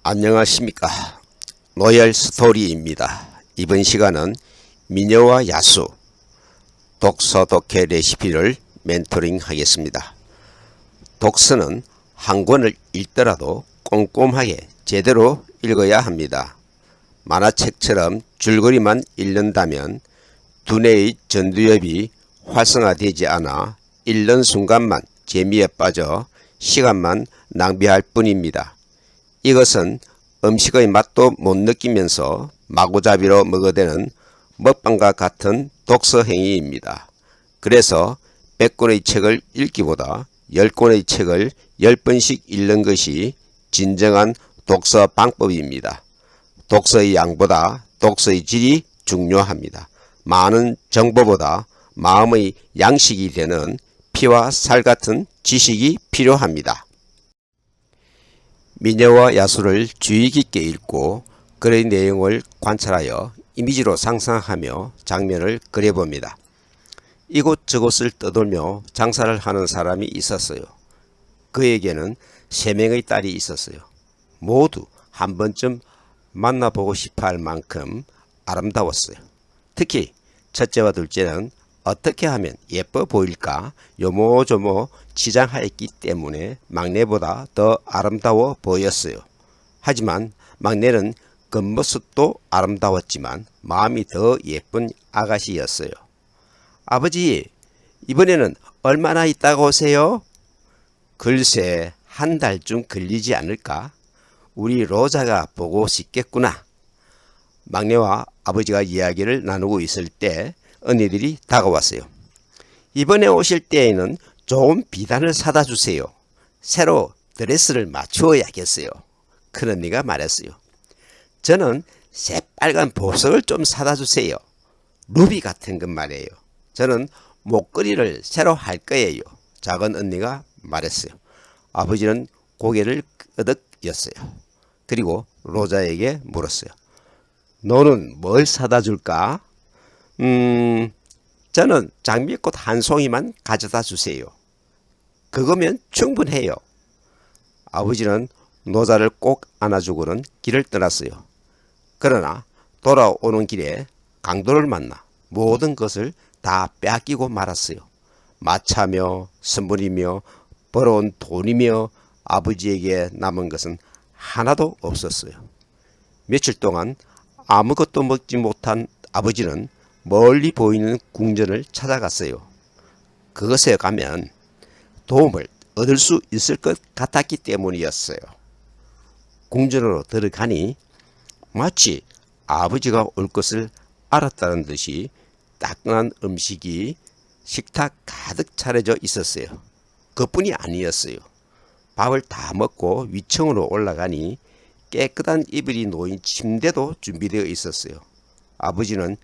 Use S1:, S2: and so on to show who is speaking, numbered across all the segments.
S1: 안녕하십니까. 로열 스토리입니다. 이번 시간은 미녀와 야수 독서 독해 레시피를 멘토링 하겠습니다. 독서는 한 권을 읽더라도 꼼꼼하게 제대로 읽어야 합니다. 만화책처럼 줄거리만 읽는다면 두뇌의 전두엽이 활성화되지 않아 읽는 순간만 재미에 빠져 시간만 낭비할 뿐입니다. 이것은 음식의 맛도 못 느끼면서 마구잡이로 먹어대는 먹방과 같은 독서 행위입니다. 그래서 100권의 책을 읽기보다 10권의 책을 10번씩 읽는 것이 진정한 독서 방법입니다. 독서의 양보다 독서의 질이 중요합니다. 많은 정보보다 마음의 양식이 되는 피와 살 같은 지식이 필요합니다. 미녀와 야수를 주의 깊게 읽고 글의 내용을 관찰하여 이미지로 상상하며 장면을 그려봅니다. 이곳저곳을 떠돌며 장사를 하는 사람이 있었어요. 그에게는 3명의 딸이 있었어요. 모두 한 번쯤 만나보고 싶어 할 만큼 아름다웠어요. 특히 첫째와 둘째는 어떻게 하면 예뻐 보일까 요모조모 치장하였기 때문에 막내보다 더 아름다워 보였어요. 하지만 막내는 겉모습도 아름다웠지만 마음이 더 예쁜 아가씨였어요. 아버지, 이번에는 얼마나 있다가 오세요? 글쎄, 한 달쯤 걸리지 않을까? 우리 로자가 보고 싶겠구나. 막내와 아버지가 이야기를 나누고 있을 때 언니들이 다가왔어요. 이번에 오실 때에는 좋은 비단을 사다 주세요. 새로 드레스를 맞추어야겠어요. 큰언니가 말했어요. 저는 새빨간 보석을 좀 사다 주세요. 루비 같은 것 말이에요. 저는 목걸이를 새로 할 거예요. 작은 언니가 말했어요. 아버지는 고개를 끄덕였어요. 그리고 로자에게 물었어요. 너는 뭘 사다 줄까? 저는 장미꽃 한 송이만 가져다 주세요. 그거면 충분해요. 아버지는 노자를 꼭 안아주고는 길을 떠났어요. 그러나 돌아오는 길에 강도를 만나 모든 것을 다 빼앗기고 말았어요. 마차며 선물이며 벌어온 돈이며 아버지에게 남은 것은 하나도 없었어요. 며칠 동안 아무것도 먹지 못한 아버지는 멀리 보이는 궁전을 찾아갔어요. 그것에 가면 도움을 얻을 수 있을 것 같았기 때문이었어요. 궁전으로 들어가니 마치 아버지가 올 것을 알았다는 듯이 따끈한 음식이 식탁 가득 차려져 있었어요. 그뿐이 아니었어요. 밥을 다 먹고 위층으로 올라가니 깨끗한 이불이 놓인 침대도 준비되어 있었어요. 아버지는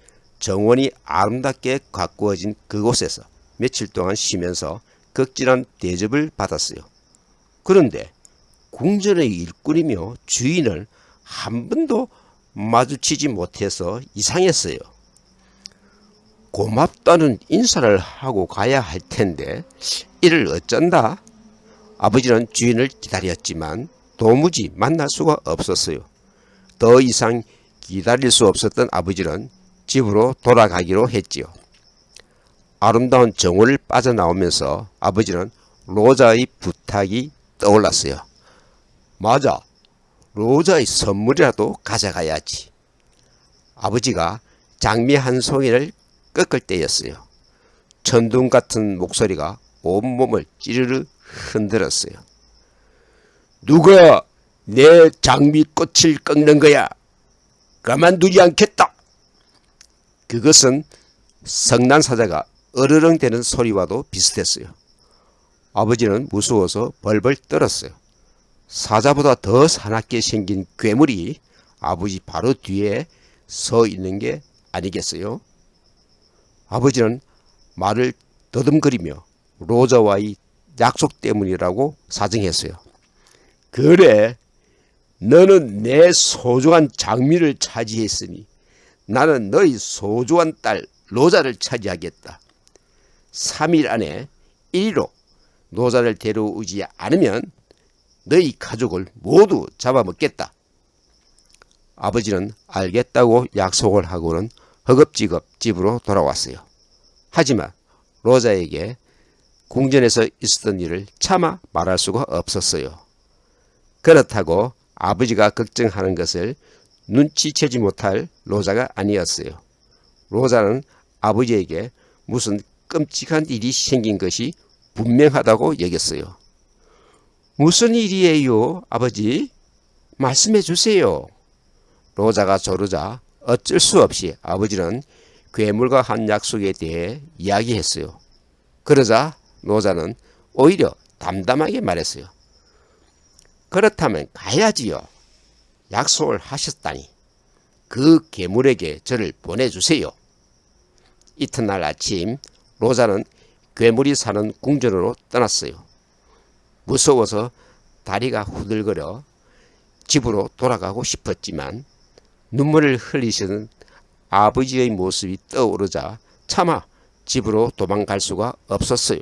S1: 정원이 아름답게 가꾸어진 그곳에서 며칠 동안 쉬면서 극진한 대접을 받았어요. 그런데 궁전의 일꾼이며 주인을 한 번도 마주치지 못해서 이상했어요. 고맙다는 인사를 하고 가야 할 텐데 이를 어쩐다? 아버지는 주인을 기다렸지만 도무지 만날 수가 없었어요. 더 이상 기다릴 수 없었던 아버지는 집으로 돌아가기로 했지요. 아름다운 정원을 빠져나오면서 아버지는 로자의 부탁이 떠올랐어요. 맞아, 로자의 선물이라도 가져가야지. 아버지가 장미 한 송이를 꺾을 때였어요. 천둥 같은 목소리가 온몸을 찌르르 흔들었어요. 누가 내 장미꽃을 꺾는 거야? 가만두지 않겠다. 그것은 성난사자가 어르렁대는 소리와도 비슷했어요. 아버지는 무서워서 벌벌 떨었어요. 사자보다 더 사납게 생긴 괴물이 아버지 바로 뒤에 서 있는 게 아니겠어요? 아버지는 말을 더듬거리며 로자와의 약속 때문이라고 사정했어요. 그래, 너는 내 소중한 장미를 차지했으니 나는 너희 소중한 딸 로자를 차지하겠다. 3일 안에 이리로 노자를 데려오지 않으면 너희 가족을 모두 잡아먹겠다. 아버지는 알겠다고 약속을 하고는 허겁지겁 집으로 돌아왔어요. 하지만 로자에게 궁전에서 있었던 일을 차마 말할 수가 없었어요. 그렇다고 아버지가 걱정하는 것을 눈치채지 못할 로자가 아니었어요. 로자는 아버지에게 무슨 끔찍한 일이 생긴 것이 분명하다고 여겼어요. 무슨 일이에요, 아버지? 말씀해 주세요. 로자가 조르자 어쩔 수 없이 아버지는 괴물과 한 약속에 대해 이야기했어요. 그러자 로자는 오히려 담담하게 말했어요. 그렇다면 가야지요. 약속을 하셨다니 그 괴물에게 저를 보내주세요. 이튿날 아침 로자는 괴물이 사는 궁전으로 떠났어요. 무서워서 다리가 후들거려 집으로 돌아가고 싶었지만 눈물을 흘리시는 아버지의 모습이 떠오르자 차마 집으로 도망갈 수가 없었어요.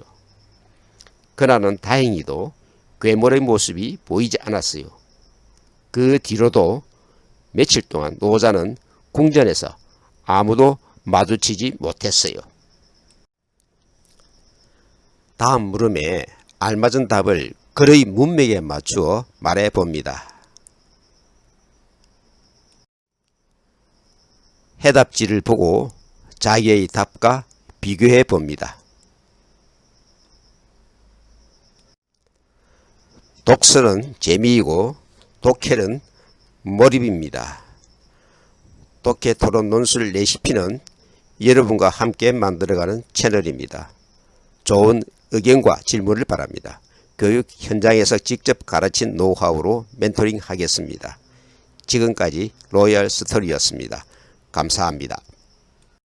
S1: 그날은 다행히도 괴물의 모습이 보이지 않았어요. 그 뒤로도 며칠 동안 노자는 궁전에서 아무도 마주치지 못했어요. 다음 물음에 알맞은 답을 글의 문맥에 맞추어 말해 봅니다. 해답지를 보고 자기의 답과 비교해 봅니다. 독서는 재미이고 독해는 몰입입니다. 독해 토론 논술 레시피는 여러분과 함께 만들어가는 채널입니다. 좋은 의견과 질문을 바랍니다. 교육 현장에서 직접 가르친 노하우로 멘토링 하겠습니다. 지금까지 로얄 스토리였습니다. 감사합니다.